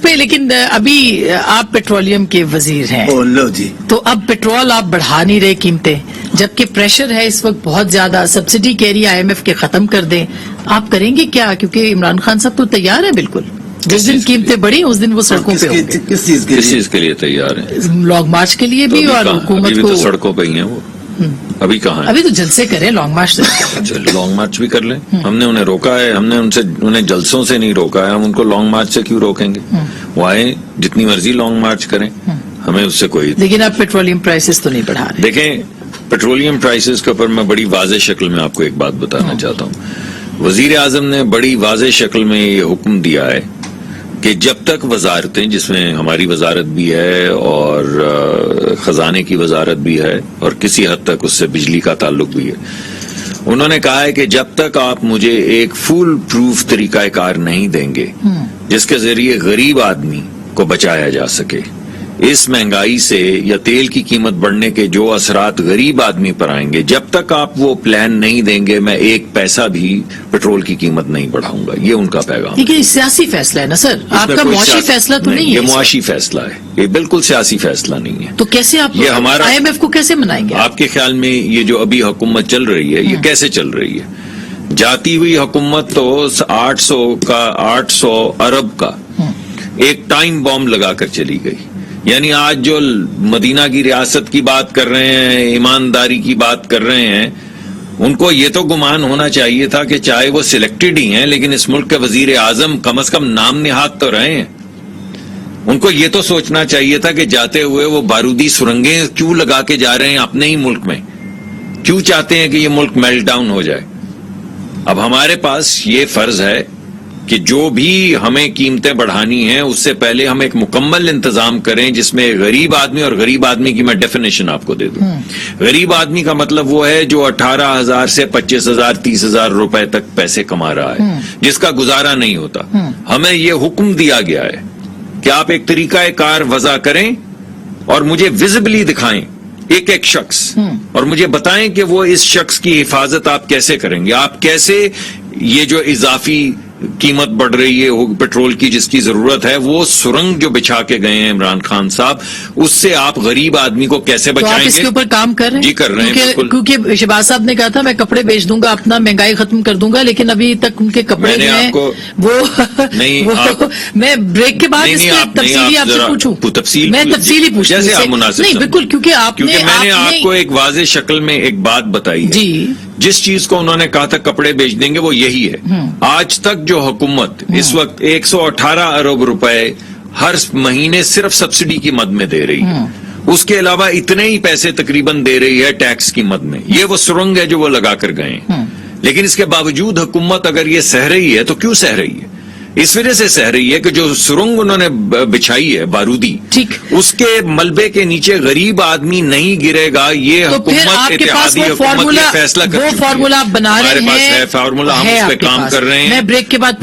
پہ لیکن ابھی آپ پیٹرولیم کے وزیر ہیں لو جی تو اب پیٹرول آپ بڑھا نہیں رہے قیمتیں، جبکہ پریشر ہے اس وقت بہت زیادہ، سبسڈی کہہ رہی ہے آئی ایم ایف کے ختم کر دیں، آپ کریں گے کیا؟ کیونکہ عمران خان صاحب تو تیار ہیں بالکل، جس دن قیمتیں بڑھی اس دن وہ سڑکوں پہ ہوں گے۔ کس چیز کے لیے تیار ہیں؟ لانگ مارچ کے لیے بھی اور حکومت ابھی کو تو سڑکوں پہ ہی ہیں وہ، ابھی کہاں ہیں؟ ابھی تو جلسے کریں لانگ مارچ سے۔ لانگ مارچ بھی کر لیں، ہم نے انہیں روکا ہے، ہم نے انہیں جلسوں سے نہیں روکا ہے، ہم ان کو لانگ مارچ سے کیوں روکیں گے؟ وہ آئیں جتنی مرضی لانگ مارچ کریں، ہمیں اس سے کوئی۔ لیکن آپ پیٹرولیم پرائسز تو نہیں بڑھا رہے۔ دیکھیں پیٹرولیم پرائسز کے اوپر میں بڑی واضح شکل میں آپ کو ایک بات بتانا چاہتا ہوں۔ وزیر اعظم نے بڑی واضح شکل میں یہ حکم دیا ہے کہ جب تک وزارتیں، جس میں ہماری وزارت بھی ہے اور خزانے کی وزارت بھی ہے اور کسی حد تک اس سے بجلی کا تعلق بھی ہے، انہوں نے کہا ہے کہ جب تک آپ مجھے ایک فول پروف طریقہ کار نہیں دیں گے جس کے ذریعے غریب آدمی کو بچایا جا سکے، اس مہنگائی سے یا تیل کی قیمت بڑھنے کے جو اثرات غریب آدمی پر آئیں گے، جب تک آپ وہ پلان نہیں دیں گے میں ایک پیسہ بھی پیٹرول کی قیمت نہیں بڑھاؤں گا۔ یہ ان کا پیغام ہے۔ لیکن سیاسی فیصلہ ہے نا سر، آپ کا معاشی فیصلہ تو نہیں ہے۔ یہ معاشی فیصلہ ہے، یہ بالکل سیاسی فیصلہ نہیں ہے۔ تو کیسے آپ یہ ہمارا آئی ایم ایف کو کیسے منائیں گے؟ آپ کے خیال میں یہ جو ابھی حکومت چل رہی ہے یہ کیسے چل رہی ہے؟ جاتی ہوئی حکومت تو 800 ارب کا ایک ٹائم بام لگا کر چلی گئی۔ یعنی آج جو مدینہ کی ریاست کی بات کر رہے ہیں، ایمانداری کی بات کر رہے ہیں، ان کو یہ تو گمان ہونا چاہیے تھا کہ چاہے وہ سلیکٹڈ ہی ہیں لیکن اس ملک کے وزیر اعظم کم از کم نام نہاد تو رہے ہیں۔ ان کو یہ تو سوچنا چاہیے تھا کہ جاتے ہوئے وہ بارودی سرنگیں کیوں لگا کے جا رہے ہیں اپنے ہی ملک میں، کیوں چاہتے ہیں کہ یہ ملک میلٹ ڈاؤن ہو جائے۔ اب ہمارے پاس یہ فرض ہے کہ جو بھی ہمیں قیمتیں بڑھانی ہیں اس سے پہلے ہم ایک مکمل انتظام کریں جس میں غریب آدمی، اور غریب آدمی کی میں ڈیفینیشن آپ کو دے دوں، غریب آدمی کا مطلب وہ ہے جو 18,000 سے 25,000 30,000 روپے تک پیسے کما رہا ہے، جس کا گزارا نہیں ہوتا۔ ہمیں یہ حکم دیا گیا ہے کہ آپ ایک طریقہ کار وضع کریں اور مجھے ویزبلی دکھائیں ایک ایک شخص، اور مجھے بتائیں کہ وہ اس شخص کی حفاظت آپ کیسے کریں گے، آپ کیسے یہ جو اضافی قیمت بڑھ رہی ہے پیٹرول کی جس کی ضرورت ہے، وہ سرنگ جو بچھا کے گئے ہیں عمران خان صاحب، اس سے آپ غریب آدمی کو کیسے بچائیں گے؟ آپ اس کے اوپر کام کر رہے ہیں؟ جی کر رہے ہیں، کیونکہ شہباز صاحب نے کہا تھا میں کپڑے بیچ دوں گا، اپنا مہنگائی ختم کر دوں گا، لیکن ابھی تک ان کے کپڑے جو ہیں میں بریک کے بعد اس کے تفصیلی آپ سے پوچھوں، میں تفصیلی پوچھوں نہیں بالکل، کیونکہ میں نے آپ کو ایک واضح شکل میں ایک بات بتائی ہے، جس چیز کو انہوں نے کہا تھا کپڑے بیچ دیں گے وہ یہی ہے۔ آج تک جو حکومت اس وقت 118 ارب روپے ہر مہینے صرف سبسڈی کی مد میں دے رہی ہے، اس کے علاوہ اتنے ہی پیسے تقریباً دے رہی ہے ٹیکس کی مد میں، یہ وہ سرنگ ہے جو وہ لگا کر گئے ہیں۔ لیکن اس کے باوجود حکومت اگر یہ سہ رہی ہے تو کیوں سہ رہی ہے؟ اس وجہ سے سہ رہی ہے کہ جو سرنگ انہوں نے بچھائی ہے بارودی، اس کے ملبے کے نیچے غریب آدمی نہیں گرے گا، یہ حکومت اتحادی حکومت یہ فیصلہ کر چکی ہے۔ وہ فارمولا آپ بنا رہے ہیں، ہمارے پاس ہے فارمولا، ہم اس پہ کام کر رہے ہیں۔ میں بریک کے بعد